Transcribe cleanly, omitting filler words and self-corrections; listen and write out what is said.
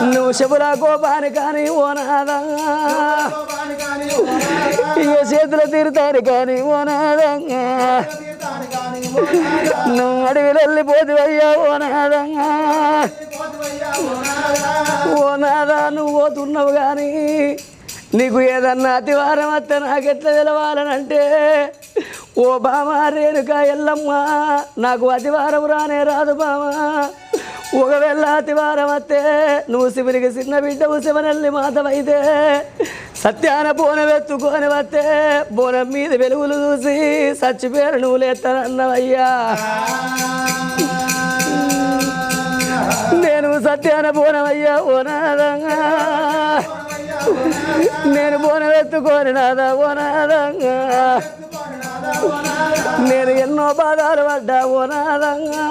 నువ్వు శబుల కోపాని కానీ ఓనాదా ఇక చేతులు తీరుతారు కానీ ఓనాదంగా నువ్వు అడవిలో వెళ్ళిపోతువయ్యా ఓనాదంగా ఓనాదా నువ్వు పోతున్నావు కానీ నీకు ఏదన్నా అతివారం వస్తే నాకెట్లా తెలవాలనంటే ఓ బామా రేణుక ఎల్లమ్మ నాకు అతివారం రానే రాదు బామా ఒకవేళ అతివారం వస్తే నువ్వు శివునికి చిన్న బిడ్డవు శివనల్లి మాతవైతే సత్యాన బోనం ఎత్తుకొని వస్తే బోనం మీద వెలుగులు చూసి చచ్చిపోయారు నువ్వు లేస్తానన్నవయ్యా నేను సత్యాన బోనమయ్యా ఓనాదంగా నేను బోనం ఎత్తుకొని నాదా ఓనాదంగా నేను ఎన్నో బాధలు పడ్డా ఓనాదంగా